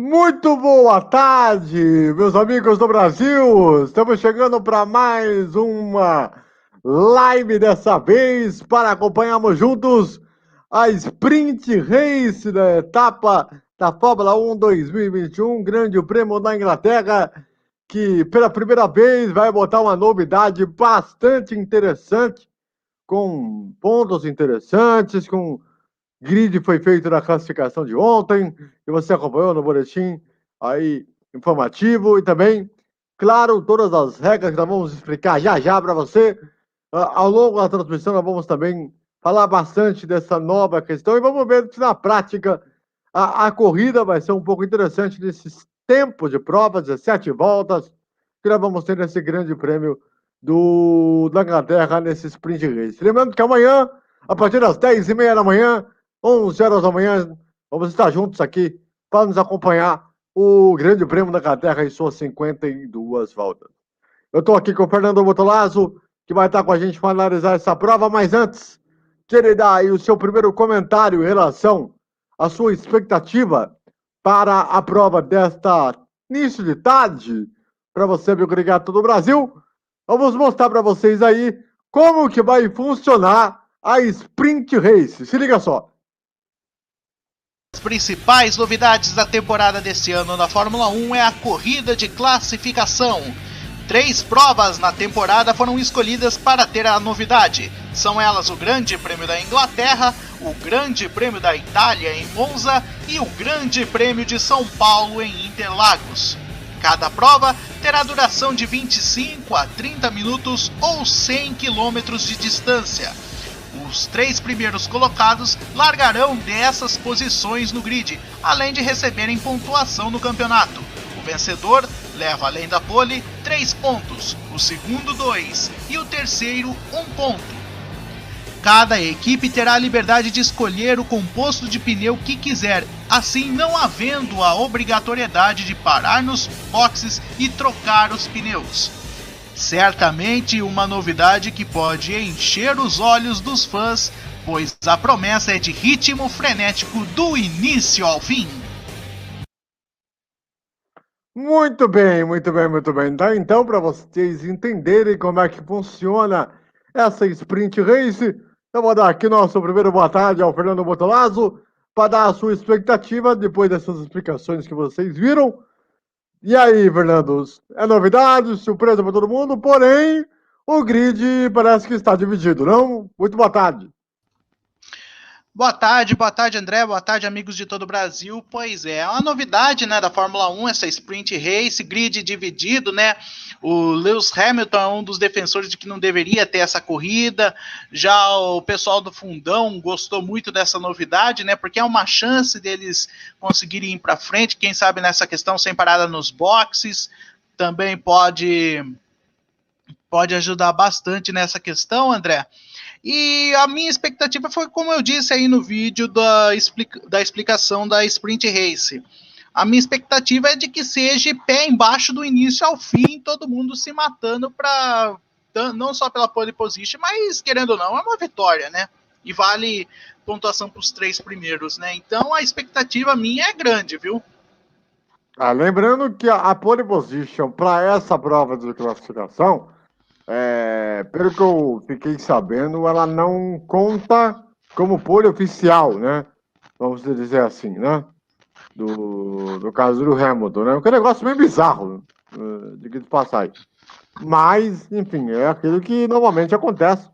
Muito boa tarde, meus amigos do Brasil! Estamos chegando para mais uma live dessa vez para acompanharmos juntos a Sprint Race da etapa da Fórmula 1 2021, Grande Prêmio da Inglaterra, que pela primeira vez vai botar uma novidade bastante interessante, com pontos interessantes, com grid foi feito na classificação de ontem, e você acompanhou no boletim aí informativo, e também, claro, todas as regras que nós vamos explicar já para você. Ao longo da transmissão nós vamos também falar bastante dessa nova questão, e vamos ver se na prática a corrida vai ser um pouco interessante nesses tempos de prova, 17 voltas, que nós vamos ter nesse grande prêmio da Inglaterra, nesse sprint race. Lembrando que amanhã, a partir das 10h30 da manhã, 11 horas da manhã, vamos estar juntos aqui para nos acompanhar o Grande Prêmio da Inglaterra em suas 52 voltas. Eu estou aqui com o Fernando Bortolazzo, que vai estar com a gente para analisar essa prova, mas antes, que ele dá aí o seu primeiro comentário em relação à sua expectativa para a prova desta início de tarde, para você, amigo ligado todo o Brasil. Vamos mostrar para vocês aí como que vai funcionar a Sprint Race. Se liga só. As principais novidades da temporada deste ano na Fórmula 1 é a corrida de classificação. 3 provas na temporada foram escolhidas para ter a novidade. São elas o Grande Prêmio da Inglaterra, o Grande Prêmio da Itália em Monza e o Grande Prêmio de São Paulo em Interlagos. Cada prova terá duração de 25 a 30 minutos ou 100 km de distância. Os 3 primeiros colocados largarão dessas posições no grid, além de receberem pontuação no campeonato. O vencedor leva, além da pole, 3 pontos, o segundo 2 e o terceiro 1 ponto. Cada equipe terá a liberdade de escolher o composto de pneu que quiser, assim não havendo a obrigatoriedade de parar nos boxes e trocar os pneus. Certamente uma novidade que pode encher os olhos dos fãs, pois a promessa é de ritmo frenético do início ao fim. Muito bem, muito bem, muito bem. Então, para vocês entenderem como é que funciona essa Sprint Race, eu vou dar aqui nosso primeiro boa tarde ao Fernando Bortolazzo, para dar a sua expectativa depois dessas explicações que vocês viram. E aí, Fernando, é novidade, surpresa para todo mundo, porém, o grid parece que está dividido, não? Muito boa tarde. Boa tarde André, boa tarde amigos de todo o Brasil. Pois é uma novidade, né, da Fórmula 1, essa Sprint Race, grid dividido, né? O Lewis Hamilton é um dos defensores de que não deveria ter essa corrida. Já o pessoal do fundão gostou muito dessa novidade, né? Porque é uma chance deles conseguirem ir para frente, quem sabe nessa questão sem parada nos boxes. Também pode ajudar bastante nessa questão, André. E a minha expectativa foi, como eu disse aí no vídeo da explicação da Sprint Race. A minha expectativa é de que seja pé embaixo do início ao fim, todo mundo se matando para não só pela pole position, mas querendo ou não, é uma vitória, né? E vale pontuação para os 3 primeiros, né? Então a expectativa minha é grande, viu? Lembrando que a pole position para essa prova de classificação, pelo que eu fiquei sabendo, ela não conta como pole oficial, né? Vamos dizer assim, né? Do caso do Hamilton, né? Que é um negócio meio bizarro, de que passar aí. Mas, enfim, é aquilo que normalmente acontece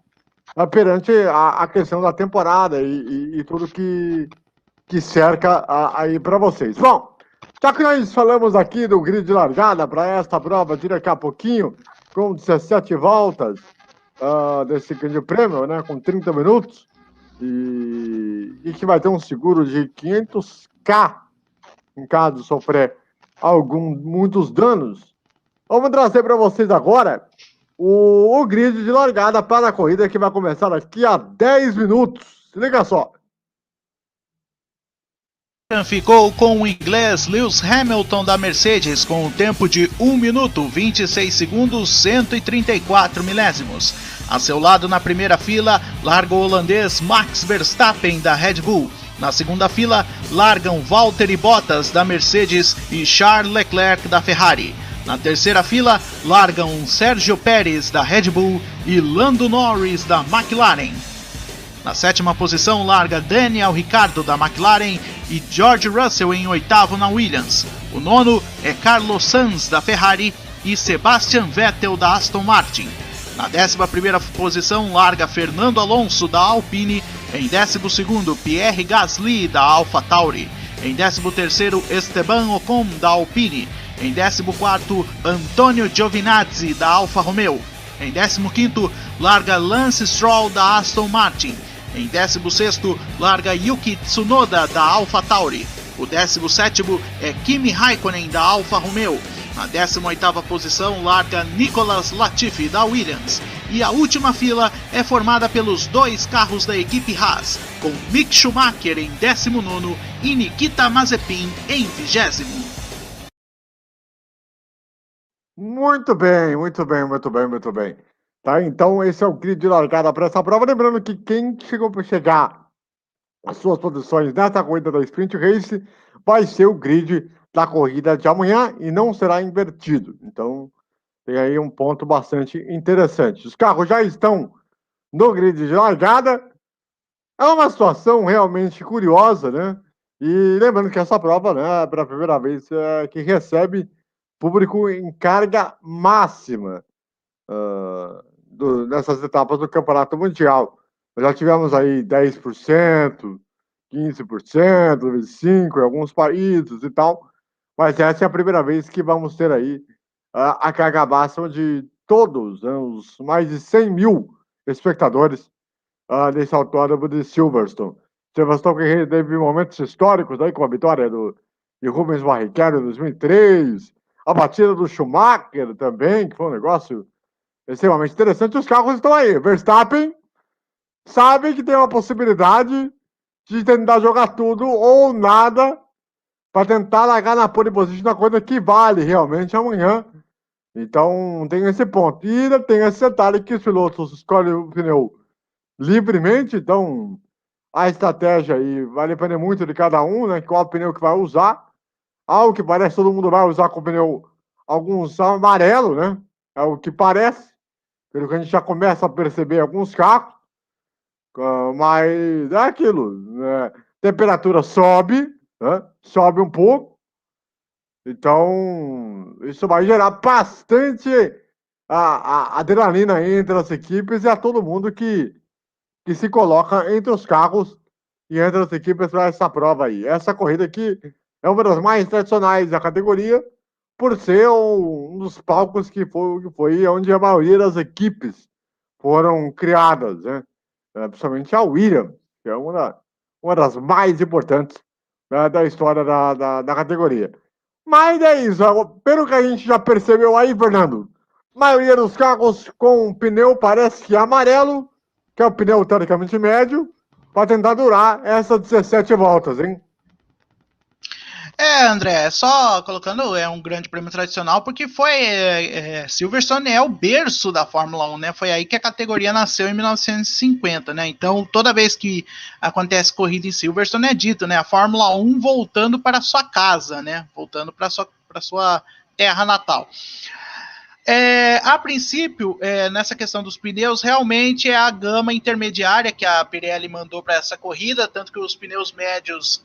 perante a questão da temporada e tudo que cerca aí para vocês. Bom, já que nós falamos aqui do grid de largada para esta prova de daqui a pouquinho, com 17 voltas desse grande prêmio, né, com 30 minutos, e que vai ter um seguro de 500k em caso de sofrer muitos danos. Vamos trazer para vocês agora o grid de largada para a corrida que vai começar daqui a 10 minutos. Se liga só. Ficou com o inglês Lewis Hamilton da Mercedes com um tempo de 1 minuto 26 segundos 134 milésimos. A seu lado na primeira fila larga o holandês Max Verstappen da Red Bull. Na segunda fila, largam Valtteri Bottas da Mercedes e Charles Leclerc da Ferrari. Na terceira fila, largam Sergio Pérez da Red Bull e Lando Norris da McLaren. Na sétima posição, larga Daniel Ricciardo da McLaren e George Russell em oitavo na Williams. O nono é Carlos Sainz da Ferrari e Sebastian Vettel da Aston Martin. Na 11ª posição, larga Fernando Alonso da Alpine. Em 12º, Pierre Gasly da AlphaTauri. Em 13º, Esteban Ocon da Alpine. Em 14º, Antonio Giovinazzi da Alfa Romeo. Em 15º, larga Lance Stroll da Aston Martin. Em 16º, larga Yuki Tsunoda da AlphaTauri. O 17º é Kimi Raikkonen da Alfa Romeo. Na 18ª posição, larga Nicolas Latifi da Williams. E a última fila é formada pelos dois carros da equipe Haas, com Mick Schumacher em 19º e Nikita Mazepin em 20º. Muito bem. Tá, então esse é o grid de largada para essa prova. Lembrando que quem chegou para chegar as suas posições nessa corrida da Sprint Race vai ser o grid da corrida de amanhã e não será invertido. Então tem aí um ponto bastante interessante. Os carros já estão no grid de largada. É uma situação realmente curiosa, né? E lembrando que essa prova, né, é para a primeira vez que recebe público em carga máxima nessas etapas do Campeonato Mundial. Nós já tivemos aí 10%, 15%, 25% em alguns países e tal, mas essa é a primeira vez que vamos ter aí a carga máxima de todos, né, os mais de 100 mil espectadores nesse autódromo de Silverstone. Silverstone que teve momentos históricos aí, com a vitória de Rubens Barrichello em 2003, a batida do Schumacher também, que foi um negócio extremamente interessante. Os carros estão aí. Verstappen sabe que tem uma possibilidade de tentar jogar tudo ou nada para tentar largar na pole position na coisa que vale realmente amanhã. Então tem esse ponto. E ainda tem esse detalhe que os pilotos escolhem o pneu livremente, então a estratégia aí vai depender muito de cada um, né? Qual pneu que vai usar. Ao que parece, todo mundo vai usar com pneu, alguns amarelo, né? É o que parece, pelo que a gente já começa a perceber em alguns carros. Mas é aquilo, né? Temperatura sobe, né? Sobe um pouco. Então, isso vai gerar bastante a adrenalina entre as equipes e a todo mundo que se coloca entre os carros e entre as equipes para essa prova aí. Essa corrida aqui é uma das mais tradicionais da categoria, por ser um dos palcos que foi onde a maioria das equipes foram criadas, né? Principalmente a Williams, que é uma das mais importantes, né, da história da categoria. Mas é isso, pelo que a gente já percebeu aí, Fernando, a maioria dos carros com pneu parece que é amarelo, que é o pneu teoricamente médio, para tentar durar essas 17 voltas, hein? André, só colocando, é um grande prêmio tradicional porque Silverstone é o berço da Fórmula 1, né? Foi aí que a categoria nasceu em 1950, né? Então, toda vez que acontece corrida em Silverstone é dito, né? A Fórmula 1 voltando para sua casa, né? Voltando para sua terra natal. A princípio, nessa questão dos pneus, realmente é a gama intermediária que a Pirelli mandou para essa corrida, tanto que os pneus médios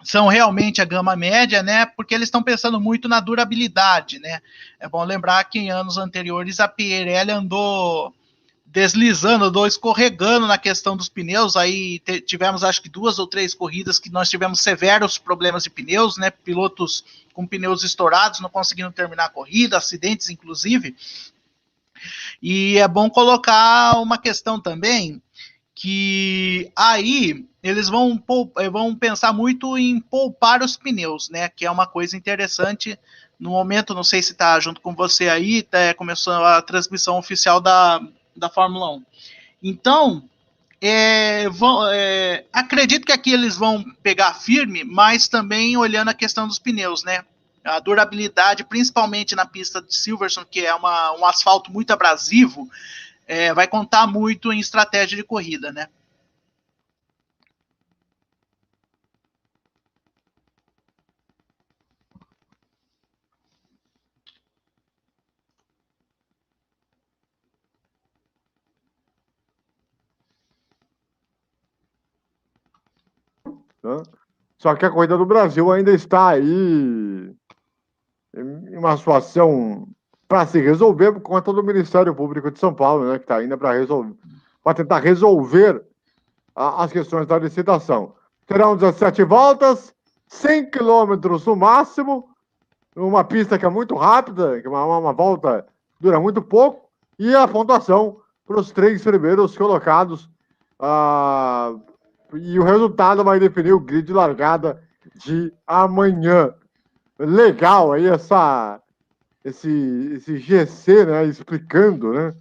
são realmente a gama média, né? Porque eles estão pensando muito na durabilidade, né? É bom lembrar que em anos anteriores a Pirelli andou deslizando, andou escorregando na questão dos pneus. Aí tivemos, acho que 2 ou 3 corridas que nós tivemos severos problemas de pneus, né? Pilotos com pneus estourados, não conseguindo terminar a corrida, acidentes inclusive. E é bom colocar uma questão também, que aí eles vão pensar muito em poupar os pneus, né? Que é uma coisa interessante. No momento, não sei se está junto com você aí, começou a transmissão oficial da Fórmula 1. Então, acredito que aqui eles vão pegar firme, mas também olhando a questão dos pneus, né? A durabilidade, principalmente na pista de Silverstone, que é um asfalto muito abrasivo, vai contar muito em estratégia de corrida, né? né? Só que a corrida do Brasil ainda está aí em uma situação para se resolver por conta do Ministério Público de São Paulo, né, que está ainda para tentar resolver as questões da licitação. Terão 17 voltas, 100 quilômetros no máximo, uma pista que é muito rápida, que uma volta dura muito pouco, e a pontuação para os 3 primeiros colocados. E o resultado vai definir o grid de largada de amanhã. Legal aí esse GC, né, explicando, né,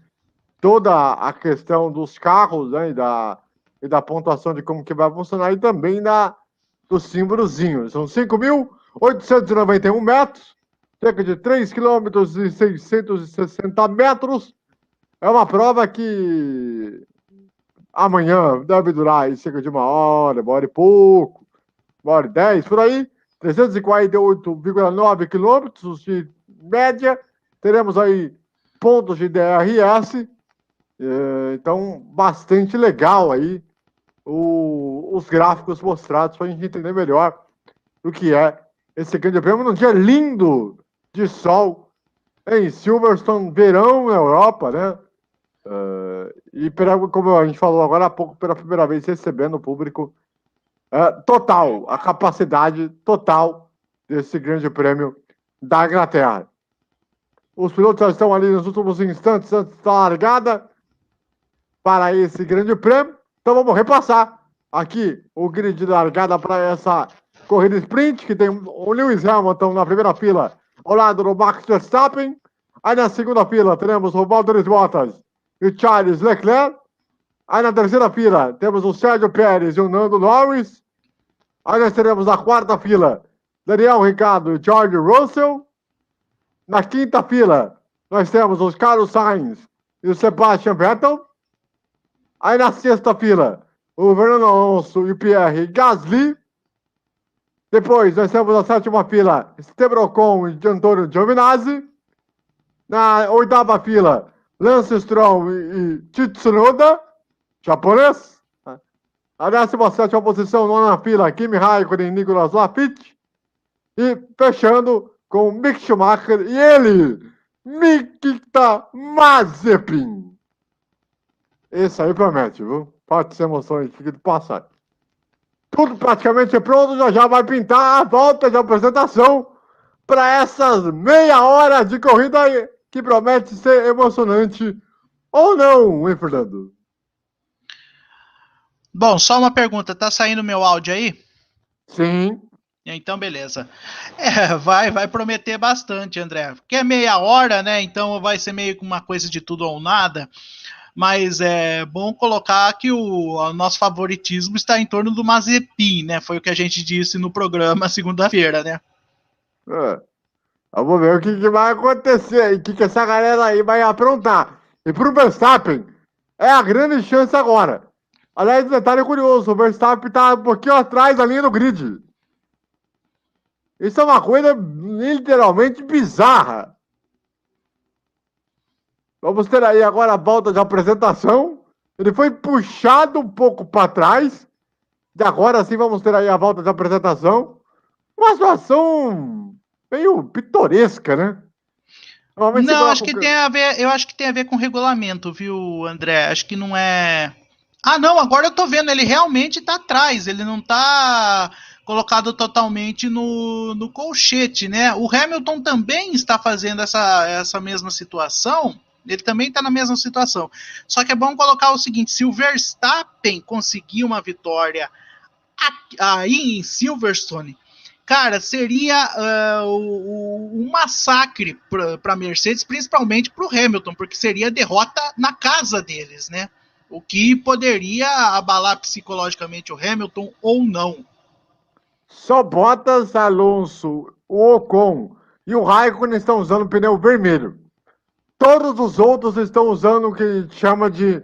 toda a questão dos carros, né, e da pontuação de como que vai funcionar e também do símbolozinho. São 5.891 metros, cerca de 3,660 km. É uma prova que amanhã deve durar aí cerca de uma hora e pouco, 1h10, por aí. 348,9 quilômetros de média. Teremos aí pontos de DRS. Então, bastante legal aí os gráficos mostrados para a gente entender melhor o que é esse grande prêmio num dia lindo de sol em Silverstone, verão na Europa, né? E como a gente falou agora há pouco, pela primeira vez recebendo o público total, a capacidade total desse grande prêmio da Inglaterra. Os pilotos já estão ali nos últimos instantes antes da largada para esse grande prêmio. Então vamos repassar aqui o grid de largada para essa corrida sprint, que tem o Lewis Hamilton na primeira fila, ao lado do Max Verstappen. Aí na segunda fila teremos o Valtteri Bottas e o Charles Leclerc. Aí na terceira fila temos o Sérgio Pérez e o Lando Norris. Aí nós teremos na quarta fila Daniel Ricciardo e George Russell. Na quinta fila nós temos os Carlos Sainz e o Sebastian Vettel. Aí na sexta fila o Fernando Alonso e o Pierre Gasly. Depois nós temos na sétima fila Esteban Ocon e Antonio Giovinazzi. Na oitava fila Lance Stroll e Tsunoda, japonês. A 17ª posição, nona fila, Kimi Raikkonen e Nicolas Latifi. E fechando com Mick Schumacher e ele, Nikita Mazepin. Esse aí promete, viu? Pode ser emoções de passar. Tudo praticamente pronto, já vai pintar a volta de apresentação para essas meia hora de corrida aí, que promete ser emocionante ou não, hein, Fernando? Bom, só uma pergunta, tá saindo meu áudio aí? Sim. Então, beleza. Vai prometer bastante, André. Porque é meia hora, né? Então vai ser meio que uma coisa de tudo ou nada. Mas é bom colocar que o nosso favoritismo está em torno do Mazepin, né? Foi o que a gente disse no programa segunda-feira, né? Vamos ver o que vai acontecer aí, o que essa galera aí vai aprontar. E pro Verstappen, é a grande chance agora. Aliás, detalhe curioso, o Verstappen tá um pouquinho atrás da linha do grid. Isso é uma coisa literalmente bizarra. Vamos ter aí agora a volta de apresentação. Ele foi puxado um pouco para trás. E agora sim vamos ter aí a volta de apresentação. Uma situação meio pitoresca, né? Não, acho que tem a ver, eu acho que tem a ver com regulamento, viu, André? Acho que não é... Ah, não, agora eu tô vendo, ele realmente tá atrás, ele não tá colocado totalmente no colchete, né? O Hamilton também está fazendo essa mesma situação, ele também está na mesma situação. Só que é bom colocar o seguinte, se o Verstappen conseguir uma vitória aí em Silverstone, cara, seria um massacre para a Mercedes, principalmente para o Hamilton, porque seria derrota na casa deles, né? O que poderia abalar psicologicamente o Hamilton ou não. Só Bottas, Alonso, o Ocon e o Raikkonen estão usando pneu vermelho. Todos os outros estão usando o que chama de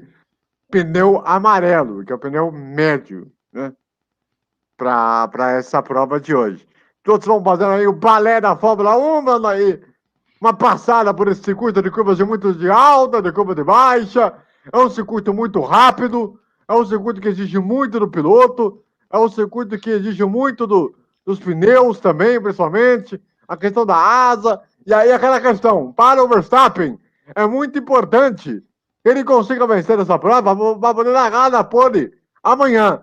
pneu amarelo, que é o pneu médio, né? Para essa prova de hoje. Todos vão fazendo aí o balé da Fórmula 1, dando aí uma passada por esse circuito de curvas de alta, de curva de baixa. É um circuito muito rápido, é um circuito que exige muito do piloto, É um circuito que exige muito dos pneus também, principalmente, a questão da asa, e aí aquela questão, para o Verstappen, é muito importante que ele consiga vencer essa prova para poder largar na pole amanhã.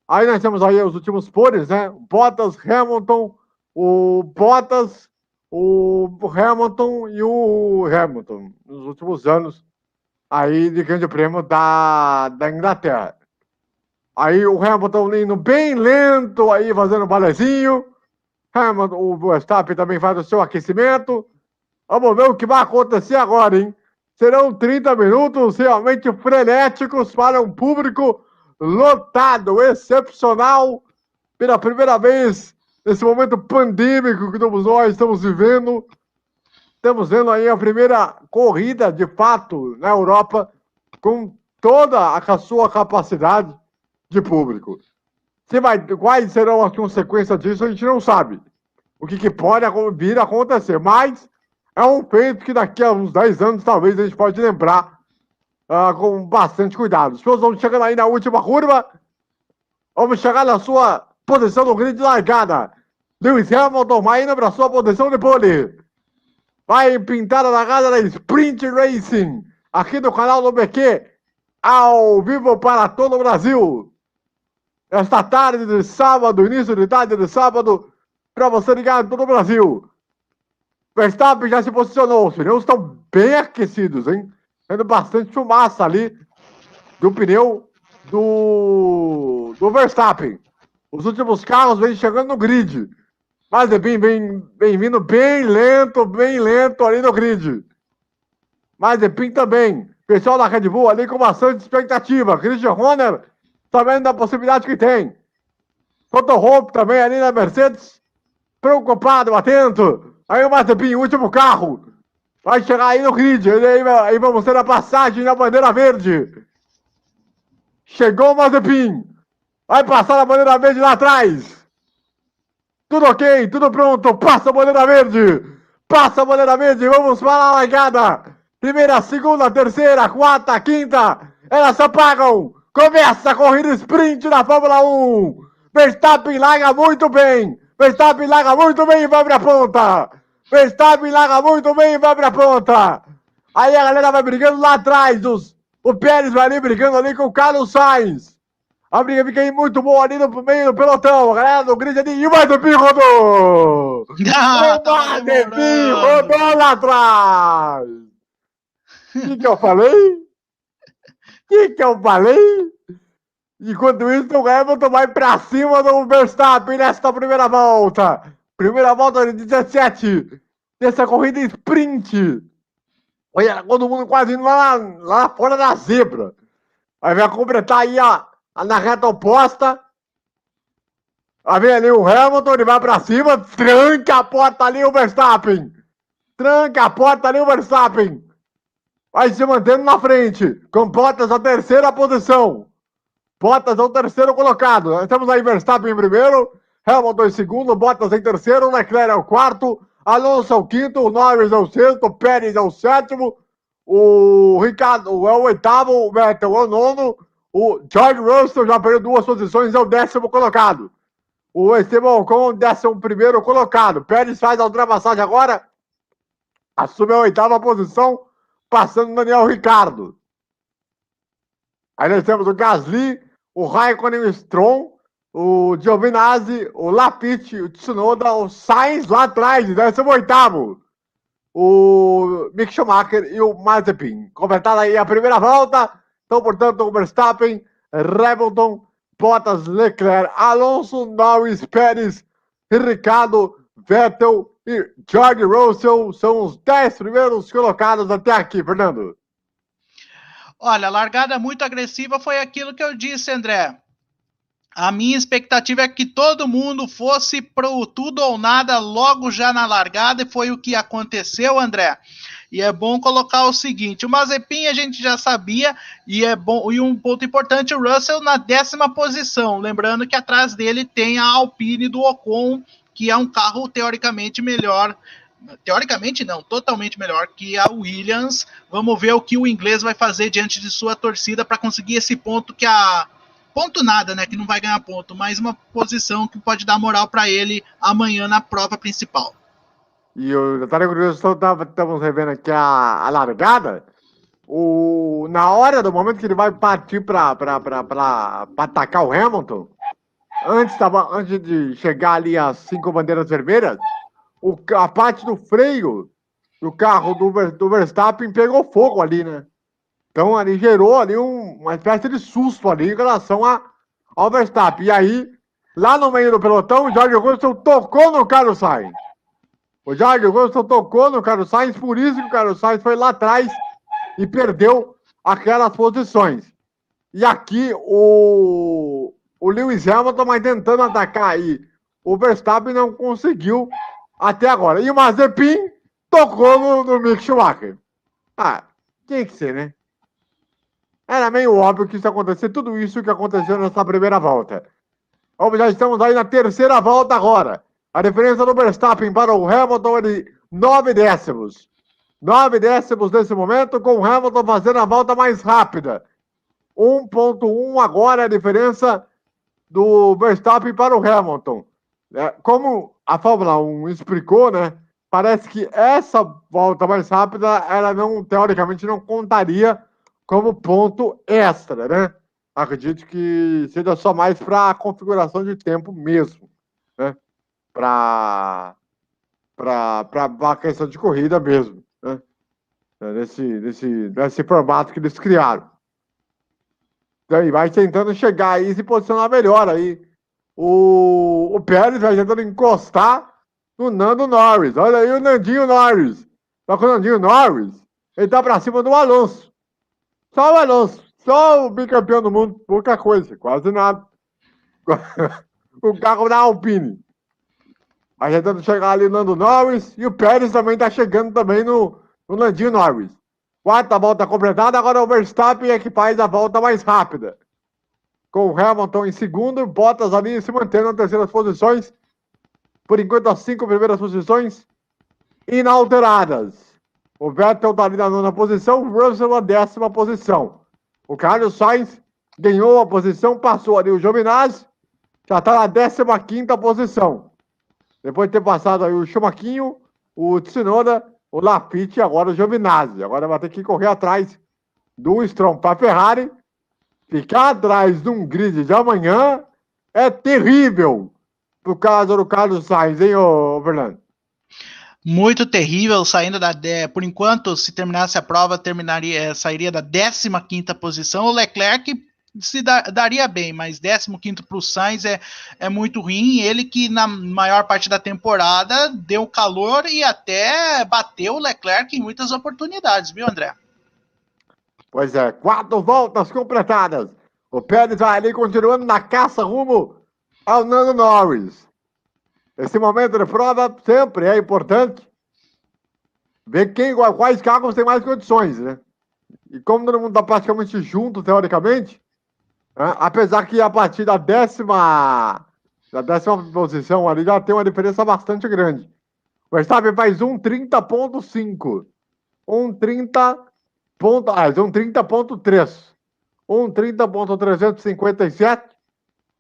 Aí nós temos aí os últimos poles, né? Bottas, Hamilton, o Bottas, o Hamilton e o Hamilton, nos últimos anos aí de grande prêmio da Inglaterra. Aí o Hamilton indo bem lento, aí fazendo balezinho. Hamilton, o Verstappen também faz o seu aquecimento. Vamos ver o que vai acontecer agora, hein? Serão 30 minutos realmente frenéticos para um público lotado, excepcional, pela primeira vez nesse momento pandêmico que todos nós estamos vivendo. Estamos vendo aí a primeira corrida, de fato, na Europa, com toda a sua capacidade de público. Quais serão as consequências disso, a gente não sabe. O que pode vir a acontecer, mas é um feito que daqui a uns 10 anos talvez a gente pode lembrar com bastante cuidado. Os pilotos vão chegando aí na última curva, vamos chegar na sua posição no grid de largada. Lewis Hamilton vai indo para a sua posição de pole. Vai pintar a largada da Sprint Racing, aqui no canal do BQ, ao vivo para todo o Brasil. Esta tarde de sábado, início de tarde de sábado, para você ligar em todo o Brasil. Verstappen já se posicionou, os pneus estão bem aquecidos, hein? Tendo bastante fumaça ali do pneu do Verstappen. Os últimos carros vêm chegando no grid. Mazepin vem vindo bem lento ali no grid. Mazepin também. Pessoal da Red Bull ali com bastante expectativa. Christian Horner sabendo da possibilidade que tem. Toto Wolff também ali na Mercedes. Preocupado, atento. Aí o Mazepin, último carro. Vai chegar aí no grid. Aí vamos ter a passagem na bandeira verde. Chegou o Mazepin. Vai passar a bandeira verde lá atrás. Tudo ok, tudo pronto. Passa a bandeira verde. Passa a bandeira verde. Vamos para a largada. Primeira, segunda, terceira, quarta, quinta. Elas se apagam. Começa a corrida sprint da Fórmula 1. Verstappen larga muito bem. Verstappen larga muito bem e vai para a ponta. Verstappen larga muito bem e vai para a ponta. Aí a galera vai brigando lá atrás. O Pérez vai ali brigando ali com o Carlos Sainz. A briga fica aí muito boa ali no meio do pelotão. A galera do grid ali. E o Mazepin rodou! O Mazepin rodou lá atrás! O que eu falei? O que eu falei? Enquanto isso, o Hamilton vai pra cima do Verstappen nesta primeira volta. Primeira volta de 17. Dessa corrida sprint. Olha, todo mundo quase indo lá fora da zebra. Aí vai completar aí na reta oposta. Aí vem ali o Hamilton, ele vai pra cima, tranca a porta ali o Verstappen. Tranca a porta ali o Verstappen. Vai se mantendo na frente, com Bottas na terceira posição. Bottas é o terceiro colocado. Nós temos aí Verstappen em primeiro, Hamilton em segundo, Bottas em terceiro, Leclerc é o quarto, Alonso é o quinto, o Norris é o sexto, o Pérez é o sétimo, o Ricardo é o oitavo, o Vettel é o nono, o George Russell já perdeu 2 posições, é o 10º colocado. O Esteban Ocon, 11º colocado. Pérez faz a ultrapassagem agora, assume a 8ª posição, passando o Daniel Ricciardo. Aí nós temos o Gasly, o Raikkonen, o Stroll, o Giovinazzi, o Lapite, o Tsunoda, o Sainz lá atrás, 18º. O Mick Schumacher e o Mazepin. Completada aí a primeira volta. Então, portanto, o Verstappen, Hamilton, Bottas, Leclerc, Alonso, Norris, Pérez, Ricciardo, Vettel e George Russell são os 10 primeiros colocados até aqui, Fernando. Olha, a largada muito agressiva foi aquilo que eu disse, André. A minha expectativa é que todo mundo fosse pro tudo ou nada logo já na largada, e foi o que aconteceu, André. E é bom colocar o seguinte, o Mazepin a gente já sabia, e é bom, e um ponto importante, o Russell na 10ª posição, lembrando que atrás dele tem a Alpine do Ocon, que é um carro teoricamente melhor, teoricamente não, totalmente melhor que a Williams. Vamos ver o que o inglês vai fazer diante de sua torcida para conseguir esse ponto que a ponto nada, né? Que não vai ganhar ponto, mas uma posição que pode dar moral para ele amanhã na prova principal. E o detalhe curioso, estamos revendo aqui a largada. Na hora do momento que ele vai partir para atacar o Hamilton, antes de chegar ali às 5 bandeiras vermelhas, a parte do freio do carro do Verstappen pegou fogo ali, né? Então ali gerou ali uma espécie de susto ali em relação ao Verstappen. E aí, lá no meio do pelotão, o George Russell tocou no Carlos Sainz. O George Russell tocou no Carlos Sainz, por isso que o Carlos Sainz foi lá atrás e perdeu aquelas posições. E aqui o Lewis Hamilton vai tentando atacar aí. O Verstappen não conseguiu até agora. E o Mazepin tocou no Mick Schumacher. Tinha que ser, né? Era meio óbvio que isso ia acontecer, tudo isso que aconteceu nessa primeira volta. Já estamos aí na terceira volta agora. A diferença do Verstappen para o Hamilton é de 9 décimos. 9 décimos nesse momento, com o Hamilton fazendo a volta mais rápida. 1.1 agora é a diferença do Verstappen para o Hamilton. Como a Fórmula 1 explicou, né? Parece que essa volta mais rápida, ela não, teoricamente, não contaria como ponto extra, né? Acredito que seja só mais para a configuração de tempo mesmo, né? Para a questão de corrida mesmo, né? Nesse formato que eles criaram. Daí vai tentando chegar aí e se posicionar melhor aí. O Pérez vai tentando encostar no Nando Norris. Olha aí o Nandinho Norris. Só que o Nandinho Norris, ele tá pra cima do Alonso. Só o Alonso. Só o bicampeão do mundo. Pouca coisa. Quase nada. O carro da Alpine. Vai tentando chegar ali o Nando Norris. E o Pérez também tá chegando também no Nandinho Norris. Quarta volta completada. Agora o Verstappen é que faz a volta mais rápida. Com o Hamilton em segundo. Bottas ali se mantendo nas terceiras posições. Por enquanto, as 5 primeiras posições inalteradas. O Vettel está ali na 9ª posição, o Russell na 10ª posição. O Carlos Sainz ganhou a posição, passou ali o Giovinazzi, já está na 15ª posição. Depois de ter passado aí o Schumacher, o Tsunoda, o Lafitte e agora o Giovinazzi. Agora vai ter que correr atrás do Stroll para a Ferrari. Ficar atrás de um grid de amanhã é terrível. Por causa do Carlos Sainz, hein, ô Fernando? Muito terrível, por enquanto, se terminasse a prova, sairia da 15ª posição. O Leclerc daria bem, mas 15º para o Sainz é muito ruim. Ele que na maior parte da temporada deu calor e até bateu o Leclerc em muitas oportunidades, viu, André? Pois é, 4 voltas completadas. O Pérez vai ali continuando na caça rumo ao Nando Norris. Esse momento de prova sempre é importante ver quais carros têm mais condições, né? E como todo mundo está praticamente junto, teoricamente, né? Apesar que a partir da 10ª posição ali já tem uma diferença bastante grande. O Verstappen faz 1:30.5. 1:30.3. 1:30.357.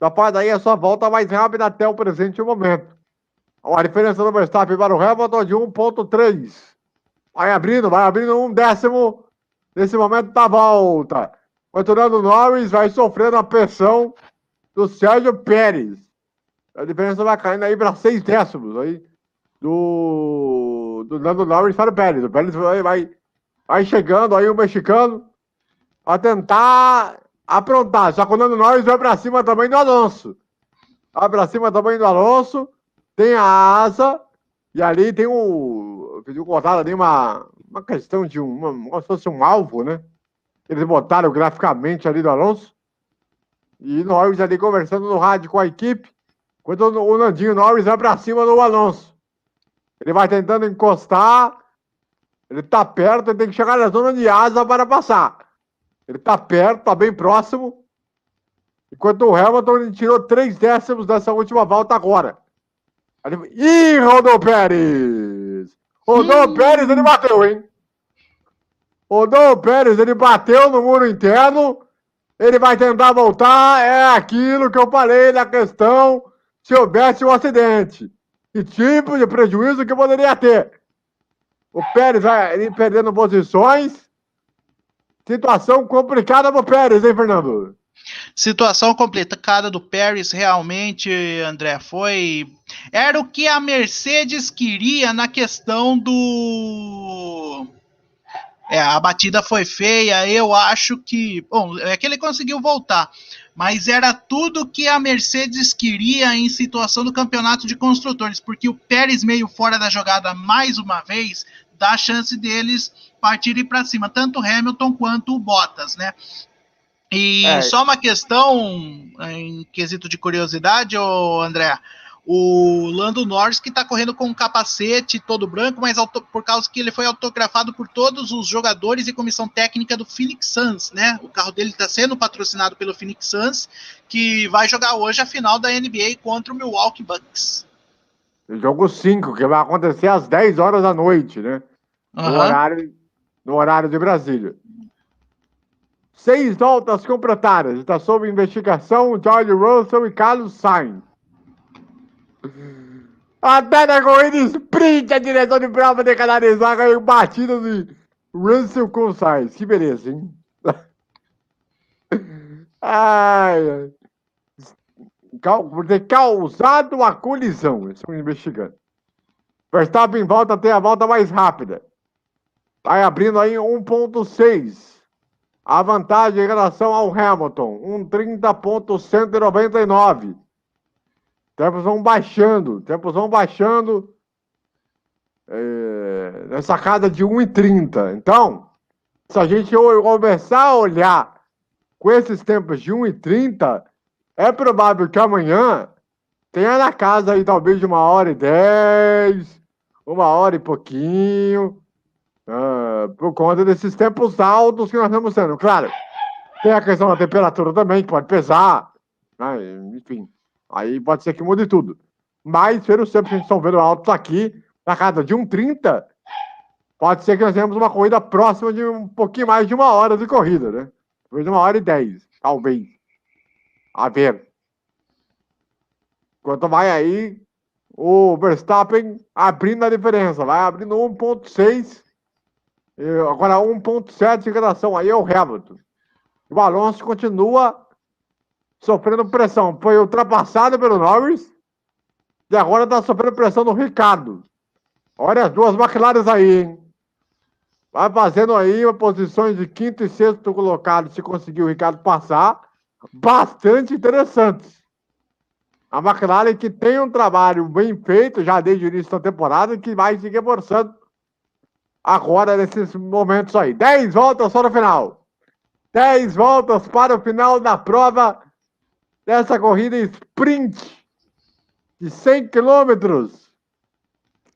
Rapaz, daí a sua volta mais rápida até o presente momento. A diferença do Verstappen para o Hamilton é de 1.3. Vai abrindo 1 décimo nesse momento da volta. Continuando o Norris, vai sofrendo a pressão do Sérgio Pérez. A diferença vai caindo aí para 6 décimos aí do Nando Norris para o Pérez. O Pérez vai chegando aí o mexicano a tentar aprontar. Só que o Nando Norris vai para cima também do Alonso. Vai para cima também do Alonso. Tem a asa. E ali tem pediu cortado ali uma questão de como se fosse um alvo, né? Eles botaram graficamente ali do Alonso. E Norris ali conversando no rádio com a equipe. Enquanto o Nandinho Norris vai para cima do Alonso. Ele vai tentando encostar. Ele tá perto, ele tem que chegar na zona de asa para passar. Ele tá perto, tá bem próximo. Enquanto o Hamilton ele tirou 3 décimos dessa última volta agora. Ih, rodou o Pérez! Rodou o Pérez, ele bateu, hein? Rodou o Pérez, ele bateu no muro interno. Ele vai tentar voltar, é aquilo que eu falei na questão se houvesse um acidente. Que tipo de prejuízo que poderia ter? O Pérez vai ele perdendo posições. Situação complicada pro Pérez, hein, Fernando? Situação complicada do Paris, realmente, André, foi. Era o que a Mercedes queria na questão do. A batida foi feia, eu acho que. Bom, é que ele conseguiu voltar. Mas era tudo que a Mercedes queria em situação do campeonato de construtores, porque o Pérez meio fora da jogada mais uma vez dá a chance deles partirem para cima, tanto o Hamilton quanto o Bottas, né? E É, só uma questão em quesito de curiosidade, ô André. O Lando Norris que está correndo com um capacete todo branco, mas por causa que ele foi autografado por todos os jogadores e comissão técnica do Phoenix Suns, né? O carro dele está sendo patrocinado pelo Phoenix Suns, que vai jogar hoje a final da NBA contra o Milwaukee Bucks. jogo 5, que vai acontecer às 10 horas da noite, né? No Aham. horário, no horário de Brasília. 6 voltas completadas. Está sob investigação George Russell e Carlos Sainz. Até na corrida sprint, a direção de prova de canalizar ganhou batida de Russell com Sainz. Que beleza, hein? Ai, por ter causado a colisão. Estão investigando. Verstappen volta a ter a volta mais rápida. Vai abrindo aí 1.6. A vantagem em relação ao Hamilton. 1:30.199. Tempos vão baixando. Nessa casa de 1:30. Então, se a gente começar a olhar com esses tempos de 1:30, é provável que amanhã tenha na casa aí talvez de 1h10, 1 hora e pouquinho, por conta desses tempos altos que nós estamos tendo. Claro, tem a questão da temperatura também, que pode pesar, né? Enfim, aí pode ser que mude tudo. Mas, pelos tempos que a gente está vendo altos aqui, na casa de 1:30, pode ser que nós tenhamos uma corrida próxima de um pouquinho mais de 1 hora de corrida, né? Talvez 1h10, talvez. A ver. Enquanto vai aí o Verstappen abrindo a diferença. Vai abrindo 1.6. Agora 1.7 em relação aí ao Hamilton. O Alonso continua sofrendo pressão. Foi ultrapassado pelo Norris. E agora está sofrendo pressão do Ricardo. Olha as duas McLaren aí, hein? Vai fazendo aí uma posição de quinto e sexto colocado, se conseguir o Ricardo passar. Bastante interessantes. A McLaren que tem um trabalho bem feito já desde o início da temporada e que vai se reforçando agora nesses momentos aí. 10 voltas só no final. 10 voltas para o final da prova dessa corrida sprint de 100 quilômetros,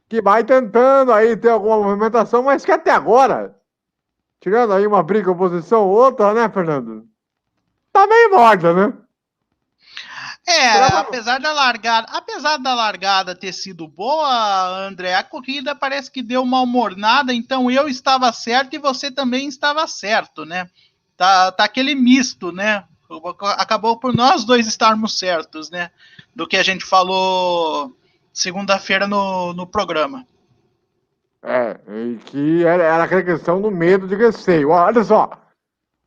que vai tentando aí ter alguma movimentação, mas que até agora, tirando aí uma briga, oposição ou outra, né, Fernando? Tá meio morta, né? Apesar da largada ter sido boa, André, a corrida parece que deu uma mornada, então eu estava certo e você também estava certo, né? Tá aquele misto, né? Acabou por nós dois estarmos certos, né? Do que a gente falou segunda-feira no programa. E que era aquela questão do medo de receio. Olha só,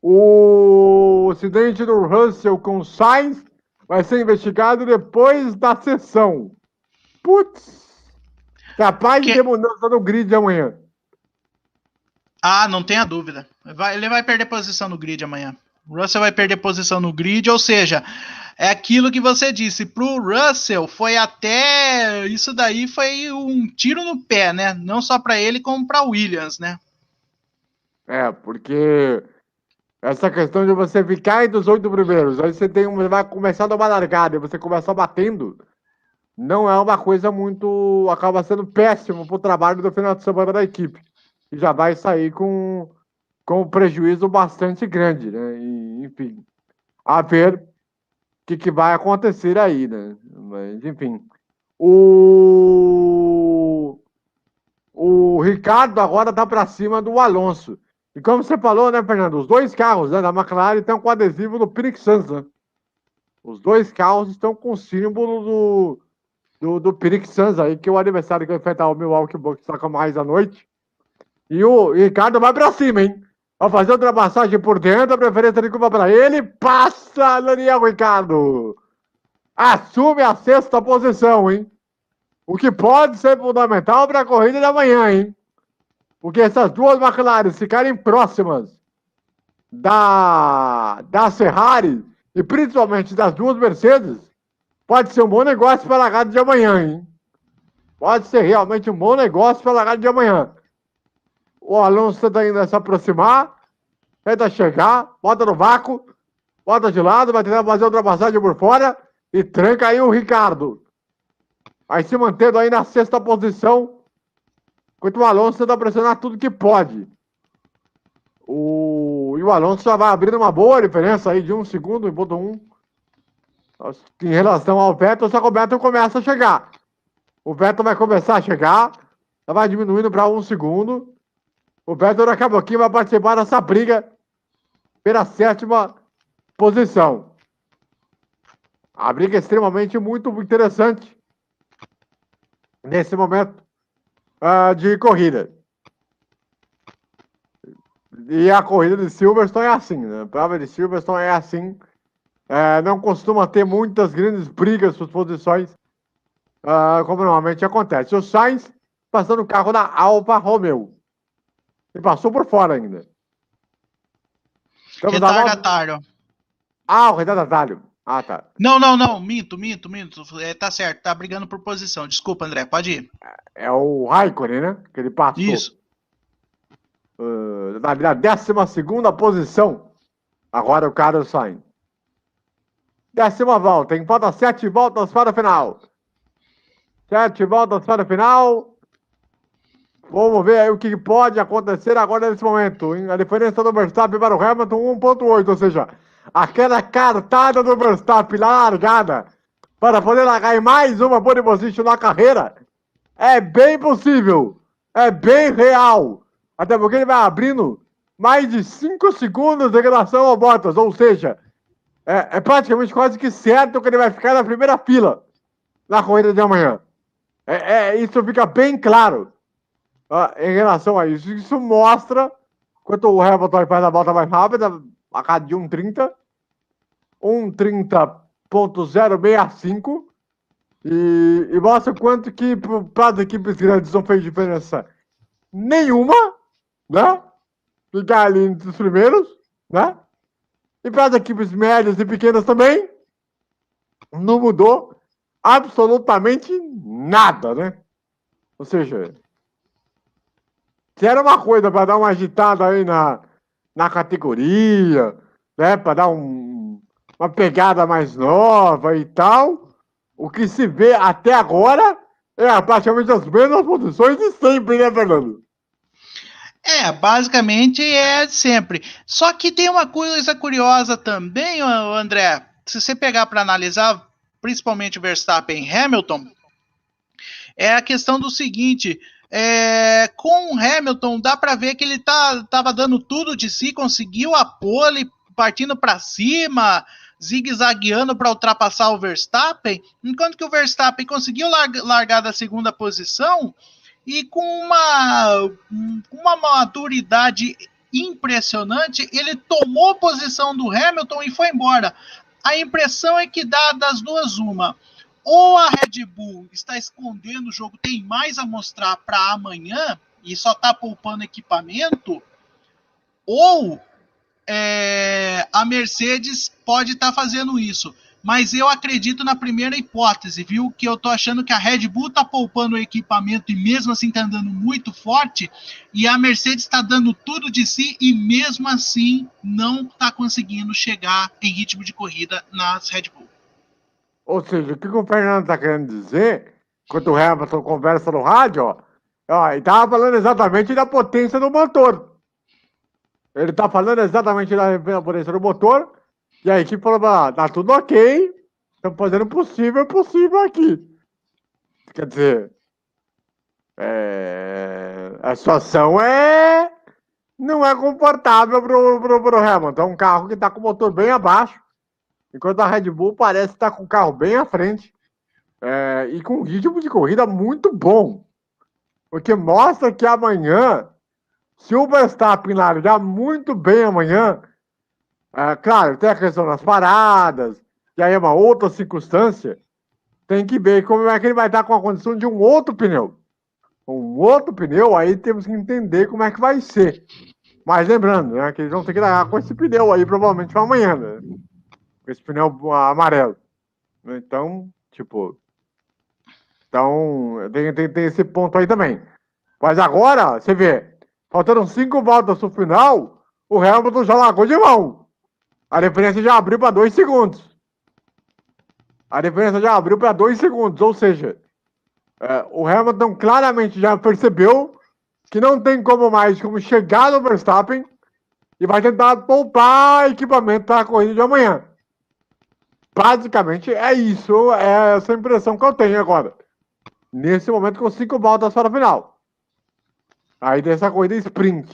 o acidente do Russell com o Sainz vai ser investigado depois da sessão. Putz, capaz de ter mudança no grid amanhã. Ah, não tenha dúvida. Ele vai perder posição no grid amanhã. O Russell vai perder posição no grid, ou seja, é aquilo que você disse. Pro Russell foi até... Isso daí foi um tiro no pé, né? Não só para ele, como para Williams, né? Porque essa questão de você ficar entre os 8 primeiros, aí você vai começar a dar uma largada e você começar batendo, não é uma coisa muito... Acaba sendo péssimo pro trabalho do final de semana da equipe. E já vai sair com um prejuízo bastante grande, né? E, enfim, a ver o que vai acontecer aí, né? Mas, enfim. O Ricardo agora tá para cima do Alonso. E como você falou, né, Fernando? Os dois carros, né, da McLaren estão com adesivo do Phoenix Suns, né? Os dois carros estão com o símbolo do Phoenix Suns aí, que é o aniversário que vai enfrentar o Milwaukee Bucks toca mais à noite. E o Ricardo vai pra cima, hein? Vai fazer ultrapassagem por dentro, a preferência de curva pra ele. Passa, Daniel Ricardo! Assume a sexta posição, hein? O que pode ser fundamental para a corrida da manhã, hein? Porque essas duas McLaren ficarem próximas da Ferrari e principalmente das duas Mercedes, pode ser um bom negócio para a largada de amanhã, hein? Pode ser realmente um bom negócio para a largada de amanhã. O Alonso tenta ainda se aproximar, tenta chegar, bota no vácuo, bota de lado, vai tentar fazer a ultrapassagem por fora e tranca aí o Ricardo. Vai se mantendo aí na sexta posição, enquanto o Alonso tenta pressionar tudo que pode. E o Alonso já vai abrindo uma boa diferença aí de 1 segundo em ponto 1. Em relação ao Vettel, só que o Vettel começa a chegar. O Vettel vai começar a chegar, já vai diminuindo para 1 segundo. O Vettel daqui a pouquinho vai participar dessa briga pela sétima posição. A briga é extremamente muito interessante nesse momento de corrida. E a corrida de Silverstone é assim, né? A prova de Silverstone é assim. Não costuma ter muitas grandes brigas por posições, como normalmente acontece. O Sainz passando o carro da Alfa Romeo. E passou por fora ainda. Retardatário. O retardatário. Ah, tá. Não, minto. Tá certo, tá brigando por posição. Desculpa, André, pode ir. É o Raikkonen, né? Que ele passou. Isso. Na 12ª posição. Agora o Carlos Sainz. 10ª volta, hein? Falta 7 voltas para o final. 7 voltas para o final. Vamos ver aí o que pode acontecer agora nesse momento, hein? A diferença do Verstappen para o Hamilton, 1.8, ou seja, aquela cartada do Verstappen na largada para poder largar em mais uma pole position na carreira é bem possível, é bem real, até porque ele vai abrindo mais de 5 segundos em relação ao Bottas, ou seja, é praticamente quase que certo que ele vai ficar na primeira fila na corrida de amanhã. Isso fica bem claro. Em relação a isso. Isso mostra quanto o Hamilton faz a volta mais rápida, a cada de 1.30, 1.30.065, e mostra quanto que para as equipes grandes não fez diferença nenhuma, né? Ficar ali entre os primeiros, né? E para as equipes médias e pequenas também, não mudou absolutamente nada, né? Ou seja, se era uma coisa para dar uma agitada aí na categoria, né? Para dar uma pegada mais nova e tal, o que se vê até agora é praticamente as mesmas posições de sempre, né, Fernando? Basicamente é sempre. Só que tem uma coisa curiosa também, André. Se você pegar para analisar, principalmente Verstappen e Hamilton, é a questão do seguinte: com o Hamilton dá para ver que ele tava dando tudo de si, conseguiu a pole, partindo para cima, zigue-zagueando para ultrapassar o Verstappen, enquanto que o Verstappen conseguiu largar da segunda posição e com uma maturidade impressionante, ele tomou posição do Hamilton e foi embora. A impressão é que dá das duas uma. Ou a Red Bull está escondendo o jogo, tem mais a mostrar para amanhã e só está poupando equipamento, ou a Mercedes pode estar fazendo isso. Mas eu acredito na primeira hipótese, viu? Que eu tô achando que a Red Bull tá poupando o equipamento e mesmo assim tá andando muito forte, e a Mercedes tá dando tudo de si e mesmo assim não tá conseguindo chegar em ritmo de corrida nas Red Bull. Ou seja, o que o Fernando tá querendo dizer, enquanto o Hamilton conversa no rádio, ele tava falando exatamente da potência do motor. Ele tá falando exatamente da potência do motor, e a equipe falou, tá tudo ok, estamos fazendo o possível aqui. Quer dizer, a situação é não é confortável pro Hamilton. É um carro que está com o motor bem abaixo, enquanto a Red Bull parece estar com o carro bem à frente. E com um ritmo de corrida muito bom. Porque mostra que amanhã, se o Verstappen largar muito bem amanhã, claro, tem a questão das paradas, e aí é uma outra circunstância, tem que ver como é que ele vai estar com a condição de um outro pneu. Um outro pneu, aí temos que entender como é que vai ser. Mas lembrando, né, que eles vão ter que largar com esse pneu aí, provavelmente para amanhã, né? Com esse pneu amarelo. Então, tipo. Então, tem esse ponto aí também. Mas agora, você vê, faltando 5 voltas pro final, o Hamilton já largou de mão. A diferença já abriu para 2 segundos. A diferença já abriu para 2 segundos. Ou seja, o Hamilton claramente já percebeu que não tem como chegar no Verstappen e vai tentar poupar equipamento para a corrida de amanhã. Basicamente é isso, é essa impressão que eu tenho agora. Nesse momento com 5 voltas para o final. Aí dessa corrida sprint.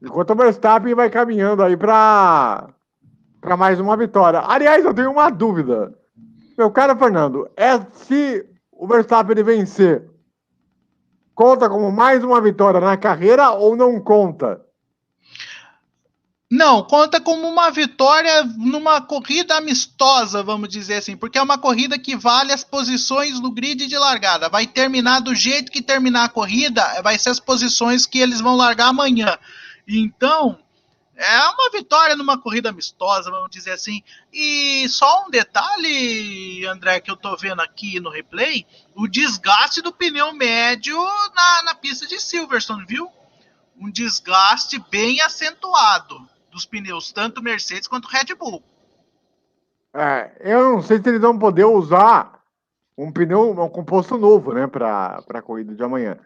Enquanto o Verstappen vai caminhando aí para mais uma vitória. Aliás, eu tenho uma dúvida. Meu caro Fernando, se o Verstappen vencer, conta como mais uma vitória na carreira ou não conta? Não, conta como uma vitória numa corrida amistosa, vamos dizer assim, porque é uma corrida que vale as posições no grid de largada. Vai terminar do jeito que terminar a corrida, vai ser as posições que eles vão largar amanhã. Então, é uma vitória numa corrida amistosa, vamos dizer assim. E só um detalhe, André, que eu tô vendo aqui no replay, o desgaste do pneu médio na pista de Silverstone, viu? Um desgaste bem acentuado dos pneus, tanto Mercedes quanto Red Bull. Eu não sei se eles vão poder usar um pneu, um composto novo, né, para a corrida de amanhã.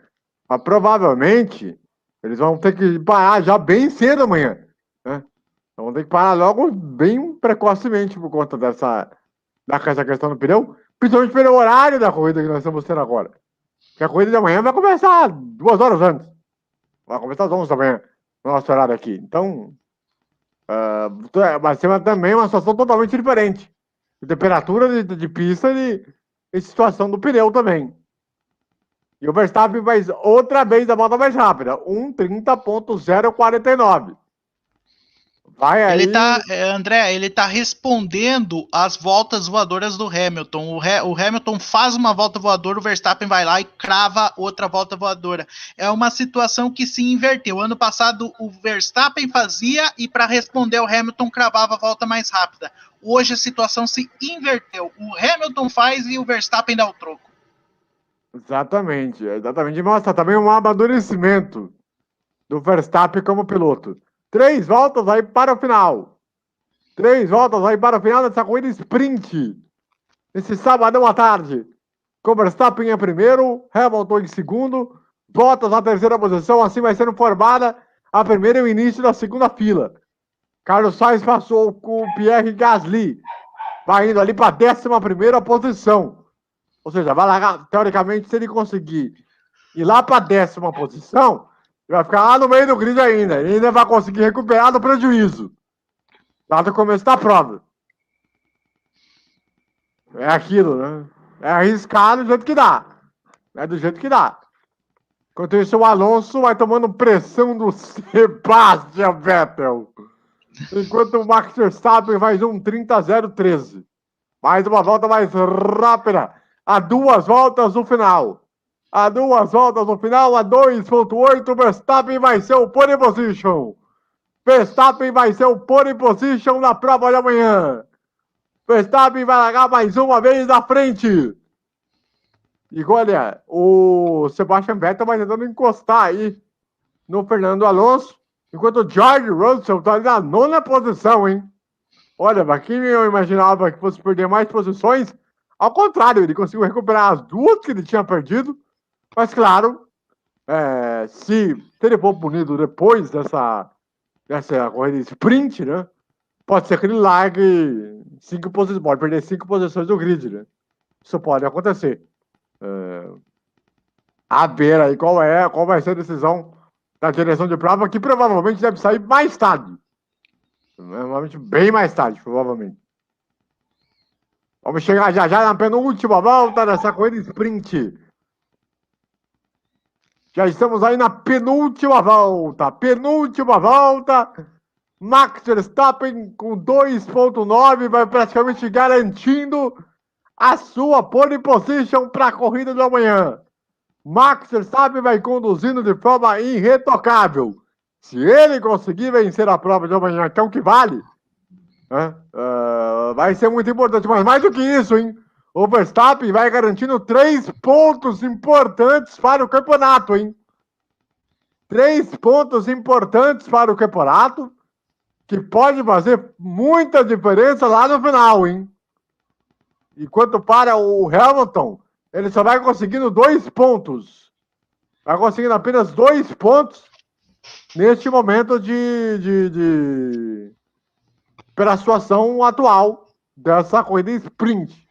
Mas provavelmente eles vão ter que parar já bem cedo amanhã, né? Então vão ter que parar logo bem precocemente por conta dessa questão do pneu, principalmente pelo horário da corrida que nós estamos tendo agora. Porque a corrida de amanhã vai começar 2 horas antes. Vai começar às 11 da manhã, no nosso horário aqui. Então, vai ser também uma situação totalmente diferente. De temperatura de pista e situação do pneu também. E o Verstappen faz outra vez a volta mais rápida, 1:30.049. Vai Ele aí. tá, André, ele tá respondendo às voltas voadoras do Hamilton. O Hamilton faz uma volta voadora, o Verstappen vai lá e crava outra volta voadora. É uma situação que se inverteu. Ano passado o Verstappen fazia e para responder o Hamilton cravava a volta mais rápida. Hoje a situação se inverteu. O Hamilton faz e o Verstappen dá o troco. Exatamente, exatamente. Mostra também um amadurecimento do Verstappen como piloto. 3 voltas aí para o final. 3 voltas aí para o final dessa corrida sprint. Esse sábado à tarde. Com Verstappen em primeiro, Hamilton em segundo, Bottas na terceira posição. Assim vai sendo formada a primeira e o início da segunda fila. Carlos Sainz passou com o Pierre Gasly. Vai indo ali para a 11ª posição. Ou seja, vai largar, teoricamente, se ele conseguir ir lá para a 10ª posição, ele vai ficar lá no meio do grid ainda. Ele ainda vai conseguir recuperar do prejuízo. Lá do começo da prova. É aquilo, né? É arriscar do jeito que dá. É do jeito que dá. Enquanto isso, o Alonso vai tomando pressão do Sebastian Vettel. Enquanto o Max Verstappen faz 1:30.013. Mais uma volta mais rápida. A 2 voltas no final. A 2 voltas no final, a 2:8. Verstappen vai ser o pole position. Verstappen vai ser o pole position na prova de amanhã. Verstappen vai largar mais uma vez na frente. E olha, o Sebastian Vettel vai tentando encostar aí no Fernando Alonso, enquanto o George Russell está na 9ª posição, hein? Olha, pra quem eu imaginava que fosse perder mais posições, ao contrário, ele conseguiu recuperar as 2 que ele tinha perdido, mas claro, se ele for punido depois dessa corrida sprint, né? Pode ser que ele largue 5 posições, pode perder 5 posições do grid, né? Isso pode acontecer. A ver aí qual vai ser a decisão da direção de prova, que provavelmente deve sair mais tarde. Provavelmente bem mais tarde, provavelmente. Vamos chegar já na penúltima volta dessa corrida sprint. Já estamos aí na penúltima volta. Max Verstappen com 2.9 vai praticamente garantindo a sua pole position para a corrida de amanhã. Max Verstappen vai conduzindo de forma irretocável. Se ele conseguir vencer a prova de amanhã, que é o que vale, né? Vai ser muito importante. Mas mais do que isso, hein? O Verstappen vai garantindo 3 pontos importantes para o campeonato, hein? 3 pontos importantes para o campeonato, que pode fazer muita diferença lá no final, hein? Enquanto para o Hamilton, ele só vai conseguindo 2 pontos. Vai conseguindo apenas 2 pontos neste momento pela situação atual dessa corrida sprint.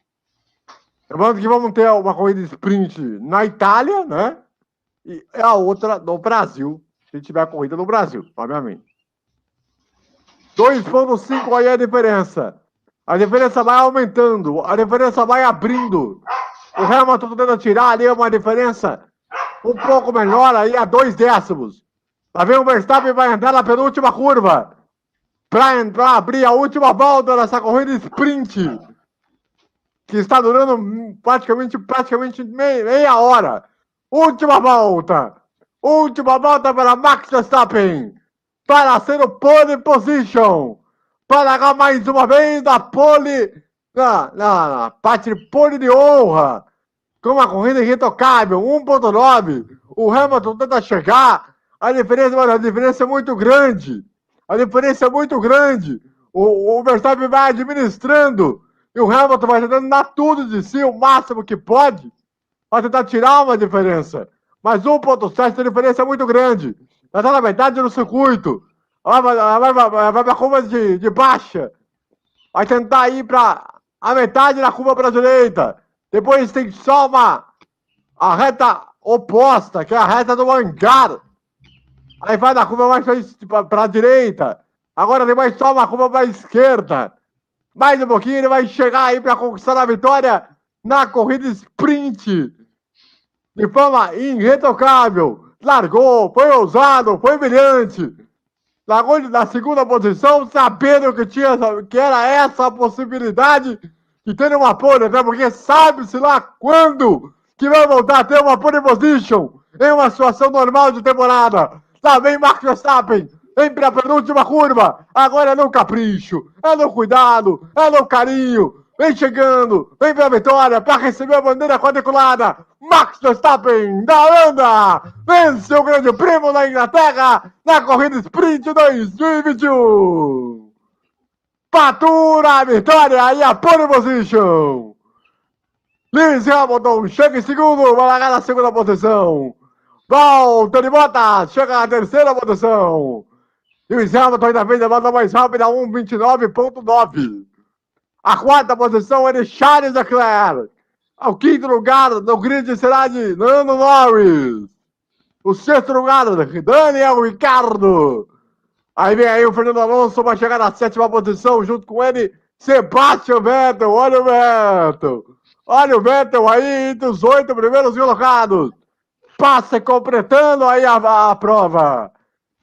Lembrando que vamos ter uma corrida sprint na Itália, né? E a outra no Brasil, se tiver a corrida no Brasil, obviamente. 2.5 aí é a diferença. A diferença vai aumentando, a diferença vai abrindo. O Hamilton tentando tirar ali uma diferença um pouco melhor aí a 2 décimos. Lá vem o Verstappen, vai entrar na penúltima curva para abrir a última volta dessa corrida sprint, que está durando praticamente meia hora. Última volta para Max Verstappen, para ser o pole position, para ganhar mais uma vez a pole, na parte de pole de honra, com uma corrida irretocável, 1.9. O Hamilton tenta chegar, a diferença é muito grande. O Verstappen vai administrando e o Hamilton vai tentando dar tudo de si, o máximo que pode, para tentar tirar uma diferença. Mas 1.7, a diferença é muito grande. Já está na metade do circuito. Vai para a curva de baixa. Vai tentar ir para a metade da curva para a direita. Depois tem só a reta oposta, que é a reta do hangar. Aí vai da curva mais para a direita. Agora tem mais só uma curva para a esquerda. Mais um pouquinho, ele vai chegar aí para conquistar a vitória na corrida sprint. De forma irretocável. Largou, foi ousado, foi brilhante. Largou na segunda posição, sabendo que era essa a possibilidade de ter uma pole, até porque sabe-se lá quando que vai voltar a ter uma pole position em uma situação normal de temporada. Lá vem Max Verstappen, vem para a penúltima curva, agora é no capricho, é no cuidado, é no carinho, vem chegando, vem para a vitória, para receber a bandeira quadriculada. Max Verstappen, da Holanda, vence o Grande Prêmio da Inglaterra na corrida Sprint 2021. Fatura a vitória e a pole position. Lewis Hamilton chega em segundo, vai largar na segunda posição. Valtteri Bottas chega na terceira posição. Lewis Hamilton ainda vem a volta mais rápida, 1:29.9. A quarta posição é de Charles Leclerc. Ao quinto lugar no grid será de Lando Norris. O sexto lugar, Daniel Ricciardo. Aí vem aí o Fernando Alonso, vai chegar na sétima posição, junto com ele, Sebastian Vettel. Olha o Vettel aí entre os 8 primeiros colocados. Passa completando aí a prova.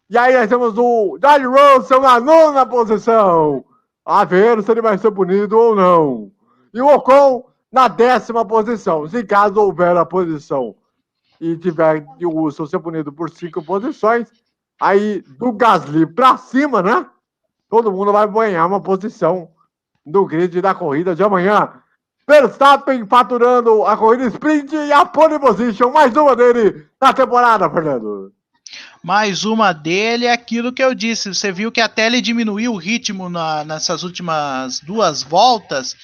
E aí nós temos o George Russell na nona posição. A ver se ele vai ser punido ou não. E o Ocon na 10ª posição. Se caso houver a posição e tiver o Russell ser punido por 5 posições, aí do Gasly pra cima, né? Todo mundo vai ganhar uma posição no grid da corrida de amanhã. Verstappen faturando a corrida sprint e a pole position, mais uma dele na temporada, Fernando. Mais uma dele é aquilo que eu disse. Você viu que até ele diminuiu o ritmo nessas últimas 2 voltas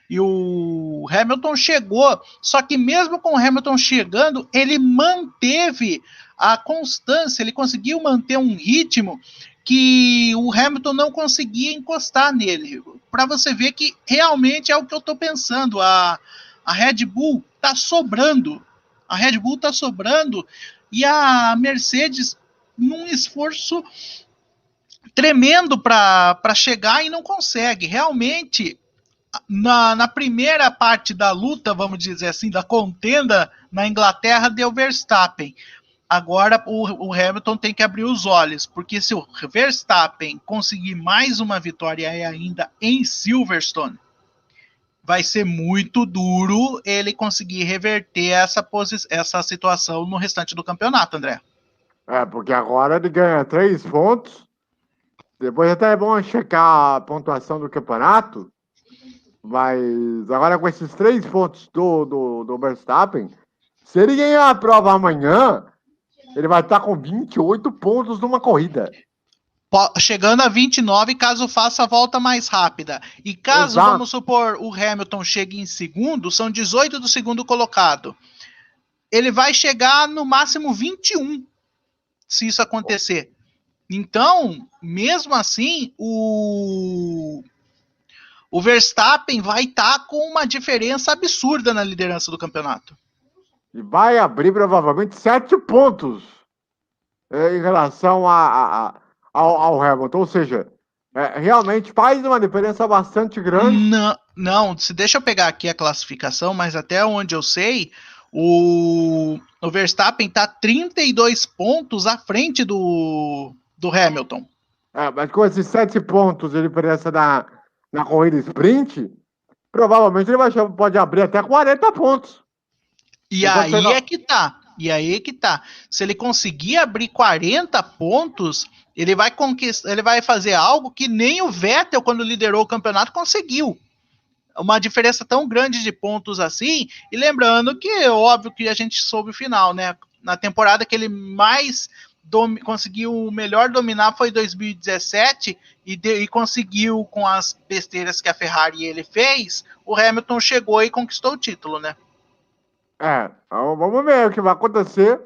e o Hamilton chegou. Só que mesmo com o Hamilton chegando, ele manteve a constância, ele conseguiu manter um ritmo que o Hamilton não conseguia encostar nele. Para você ver que realmente é o que eu estou pensando. A Red Bull está sobrando. A Red Bull está sobrando e a Mercedes num esforço tremendo para chegar e não consegue. Realmente, na primeira parte da luta, vamos dizer assim, da contenda na Inglaterra, deu Verstappen. Agora o Hamilton tem que abrir os olhos, porque se o Verstappen conseguir mais uma vitória ainda em Silverstone, vai ser muito duro ele conseguir reverter essa situação no restante do campeonato, André. Porque agora ele ganha 3 pontos. Depois até é bom checar a pontuação do campeonato. Mas agora com esses 3 pontos do Verstappen, se ele ganhar a prova amanhã, ele vai estar com 28 pontos numa corrida. Chegando a 29, caso faça a volta mais rápida. E caso, Exato, vamos supor, o Hamilton chegue em segundo, são 18 do segundo colocado. Ele vai chegar no máximo 21, se isso acontecer. Então, mesmo assim, o Verstappen vai estar com uma diferença absurda na liderança do campeonato. e vai abrir provavelmente 7 pontos em relação ao Hamilton. Ou seja, realmente faz uma diferença bastante grande. Não, deixa eu pegar aqui a classificação, mas até onde eu sei, o Verstappen está 32 pontos à frente do Hamilton. Mas com esses 7 pontos de diferença na corrida sprint, provavelmente ele pode abrir até 40 pontos. E aí é que tá. E aí que tá. Se ele conseguir abrir 40 pontos, ele vai fazer algo que nem o Vettel, quando liderou o campeonato, conseguiu. Uma diferença tão grande de pontos assim. E lembrando que é óbvio que a gente soube o final, né? Na temporada que ele mais conseguiu melhor dominar foi 2017 e conseguiu, com as besteiras que a Ferrari ele fez, o Hamilton chegou e conquistou o título, né? Então vamos ver o que vai acontecer.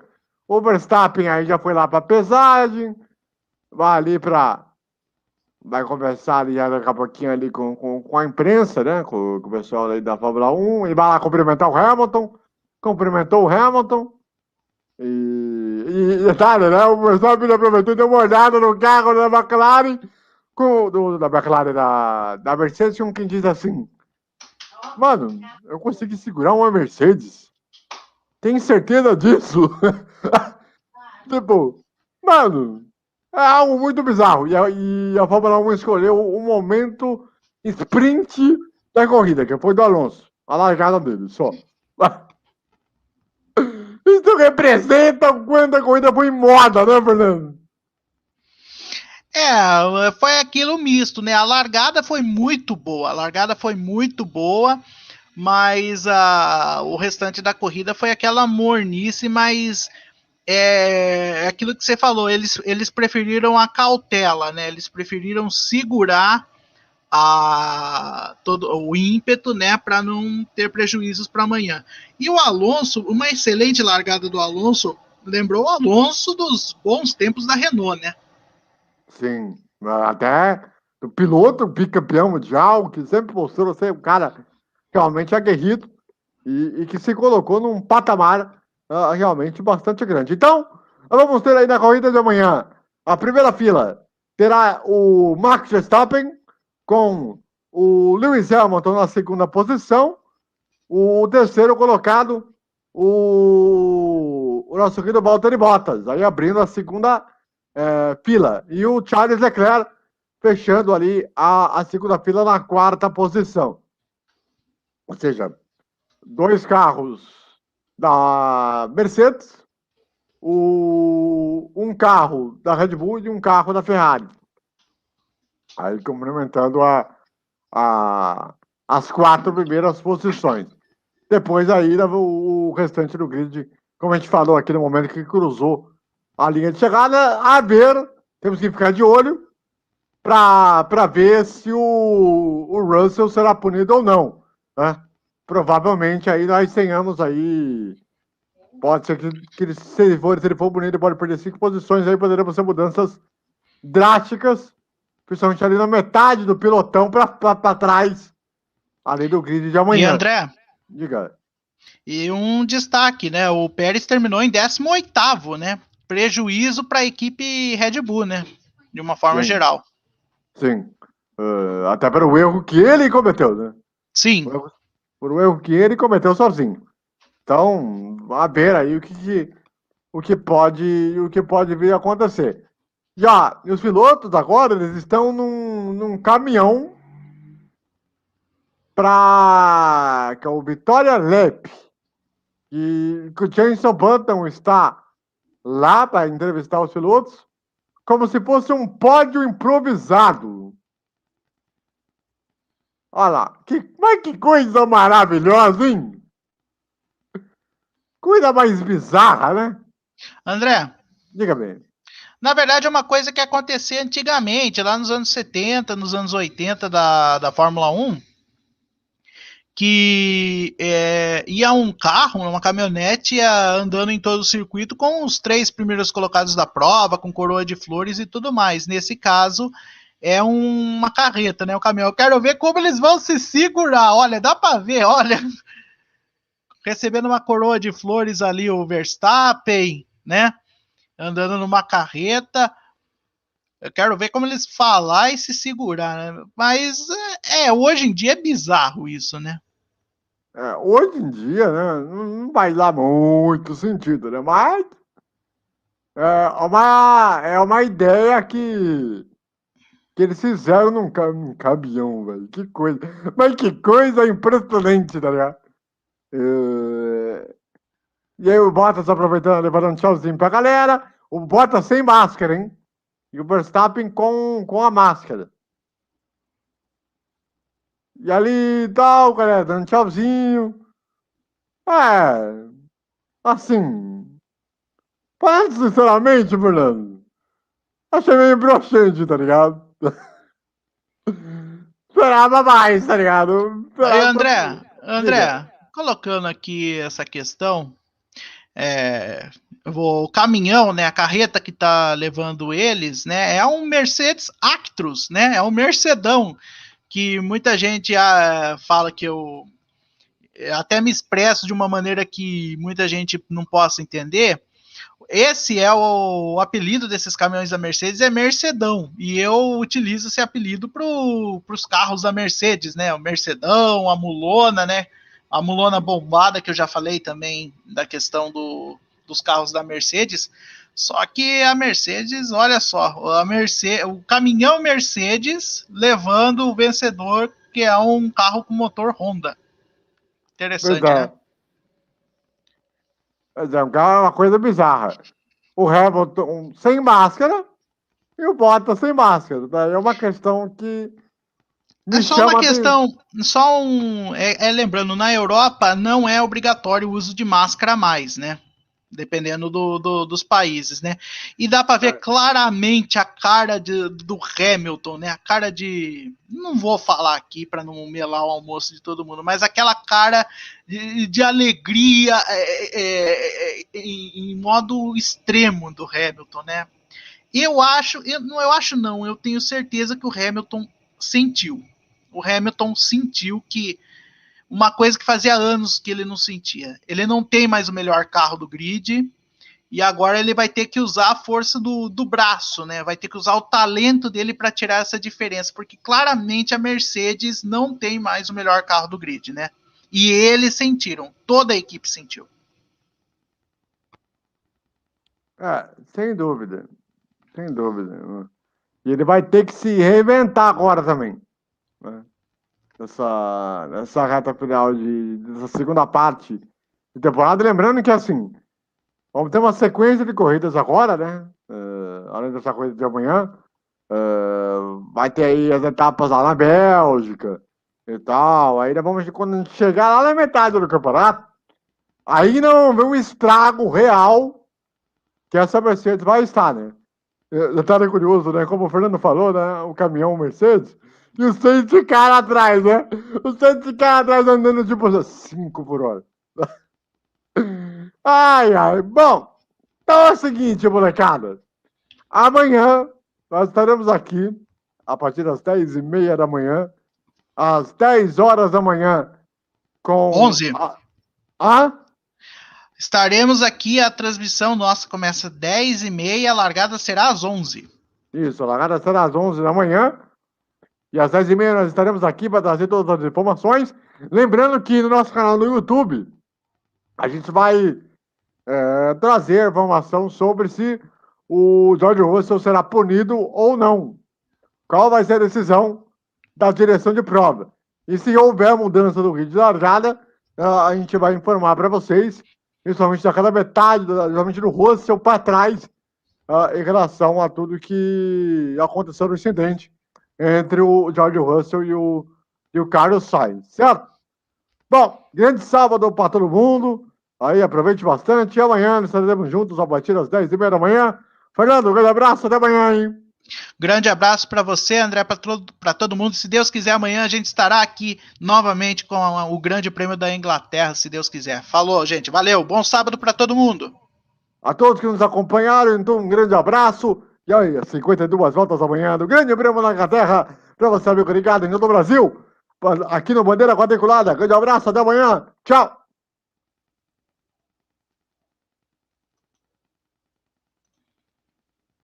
O Verstappen aí já foi lá para pesagem, vai conversar ali já daqui a pouquinho ali com a imprensa, né? Com o pessoal aí da Fórmula 1, e vai lá cumprimentar o Hamilton, cumprimentou o Hamilton. E detalhe, né? O Verstappen aproveitou e deu uma olhada no carro da McLaren, da McLaren, da Mercedes, com quem diz assim: mano, eu consegui segurar uma Mercedes. Tem certeza disso? Tipo, mano, é algo muito bizarro. E a Fórmula 1 escolheu o momento sprint da corrida, que foi do Alonso. A largada dele, só. Isso representa o quanto a corrida foi moda, né, Fernando? Foi aquilo misto, né? A largada foi muito boa. Mas o restante da corrida foi aquela mornice, mas é aquilo que você falou, eles preferiram a cautela, né? Eles preferiram segurar todo o ímpeto, né, para não ter prejuízos para amanhã. E o Alonso, uma excelente largada do Alonso, lembrou o Alonso dos bons tempos da Renault, né? Sim, até o piloto bicampeão mundial, que sempre mostrou ser um cara realmente aguerrido e que se colocou num patamar realmente bastante grande. Então, vamos ter aí na corrida de amanhã, a primeira fila terá o Max Verstappen com o Lewis Hamilton na segunda posição, o terceiro colocado, o nosso querido Valtteri Bottas, aí abrindo a segunda fila, e o Charles Leclerc fechando ali a segunda fila na quarta posição. Ou seja, 2 carros da Mercedes, um carro da Red Bull e um carro da Ferrari. Aí complementando as 4 primeiras posições. Depois ainda o restante do grid, como a gente falou aqui no momento que cruzou a linha de chegada, temos que ficar de olho para ver se o Russell será punido ou não, né? Provavelmente aí nós tenhamos aí, pode ser que se ele for punido, ele pode perder 5 posições, aí poderemos ser mudanças drásticas, principalmente ali na metade do pelotão para trás, ali do grid de amanhã. E André, diga. E um destaque, né? O Pérez terminou em 18º, né? prejuízo para a equipe Red Bull, né? De uma forma geral. Sim. Até pelo erro que ele cometeu, né? Sim. Por um erro que ele cometeu sozinho. Então, a ver aí o que pode vir a acontecer. E os pilotos agora, eles estão num caminhão que é o Vitória Lap, que o Jenson Button está lá para entrevistar os pilotos, como se fosse um pódio improvisado. Olha lá, mas que coisa maravilhosa, hein? Coisa mais bizarra, né? André, Diga bem. na verdade é uma coisa que acontecia antigamente, lá nos anos 70, nos anos 80 da Fórmula 1, que ia um carro, uma caminhonete, ia andando em todo o circuito com os 3 primeiros colocados da prova, com coroa de flores e tudo mais. Nesse caso, é uma carreta, né? O caminhão. Eu quero ver como eles vão se segurar. Olha, dá pra ver, olha. Recebendo uma coroa de flores ali, o Verstappen, né? Andando numa carreta. Eu quero ver como eles falar e se segurar, né? Mas hoje em dia é bizarro isso, né? Hoje em dia, né, não vai dar muito sentido, né? Mas é uma ideia que eles fizeram num caminhão, velho. Que coisa. Mas que coisa impressionante, tá ligado? E aí o Bottas aproveitando, levando um tchauzinho pra galera. O Bottas sem máscara, hein? E o Verstappen com a máscara. E ali tal, galera, dando tchauzinho. Assim. Parece, sinceramente, Fernando. Achei meio broxante, tá ligado? Esperava mais, tá ligado? Aí, Esperava Diga. André, colocando aqui essa questão, o caminhão, né, a carreta que tá levando eles, né, é um Mercedes Actros, né, é um Mercedão, que muita gente fala que eu até me expresso de uma maneira que muita gente não possa entender. Esse é o apelido desses caminhões da Mercedes, é Mercedão. E eu utilizo esse apelido para os carros da Mercedes, né? O Mercedão, a Mulona, né? A Mulona bombada, que eu já falei também da questão dos carros da Mercedes. Só que a Mercedes, olha só, o caminhão Mercedes levando o vencedor, que é um carro com motor Honda. Interessante, né? É uma coisa bizarra. O Hamilton sem máscara e o Bottas sem máscara. Daí é uma questão que É me só uma chama questão, lembrando, na Europa não é obrigatório o uso de máscara mais, né? Dependendo dos países, né? E dá para ver claramente a cara do Hamilton, né? A cara de. Não vou falar aqui para não melar o almoço de todo mundo, mas aquela cara de alegria em modo extremo do Hamilton, né? Eu acho não, eu tenho certeza que o Hamilton sentiu. O Hamilton sentiu que uma coisa que fazia anos que ele não sentia. Ele não tem mais o melhor carro do grid e agora ele vai ter que usar a força do braço, né? Vai ter que usar o talento dele para tirar essa diferença, porque claramente a Mercedes não tem mais o melhor carro do grid, né? E eles sentiram, toda a equipe sentiu. Sem dúvida. Sem dúvida. E ele vai ter que se reinventar agora também. Né? Nessa reta final dessa segunda parte de temporada. Lembrando que, assim, vamos ter uma sequência de corridas agora, né? Além dessa corrida de amanhã. Vai ter aí as etapas lá na Bélgica e tal. Aí quando a gente chegar lá na metade do campeonato, aí não vê um estrago real que essa Mercedes vai estar, né? Detalhe curioso, né? Como o Fernando falou, né? O caminhão Mercedes e os 100 de cara atrás, né? Os 100 de cara atrás andando tipo 5 por hora. Ai, ai. Bom, então é o seguinte, molecada. Amanhã nós estaremos aqui a partir das 10h30 da manhã, às 10 horas da manhã, com... 11. Estaremos aqui, a transmissão nossa começa às 10h30, a largada será às 11h. Isso, a largada será às 11 da manhã. E às 10h30 nós estaremos aqui para trazer todas as informações. Lembrando que no nosso canal no YouTube, a gente vai trazer informação sobre se o George Russell será punido ou não. Qual vai ser a decisão da direção de prova. E se houver mudança do grid de largada, a gente vai informar para vocês, principalmente daquela metade, principalmente do Russell para trás, em relação a tudo que aconteceu no incidente entre o George Russell e o Carlos Sainz, certo? Bom, grande sábado para todo mundo. Aí aproveite bastante. E amanhã nós estaremos juntos a partir das 10h30 da manhã. Fernando, um grande abraço, até amanhã, hein? Grande abraço para você, André, para todo mundo. Se Deus quiser, amanhã a gente estará aqui novamente com o Grande Prêmio da Inglaterra, se Deus quiser. Falou, gente. Valeu. Bom sábado para todo mundo. A todos que nos acompanharam, então um grande abraço. E aí, as 52 voltas amanhã do Grande Prêmio da Inglaterra. Para você, amigo ligado em todo o Brasil. Aqui no Bandeira Quadriculada. Grande abraço, até amanhã. Tchau.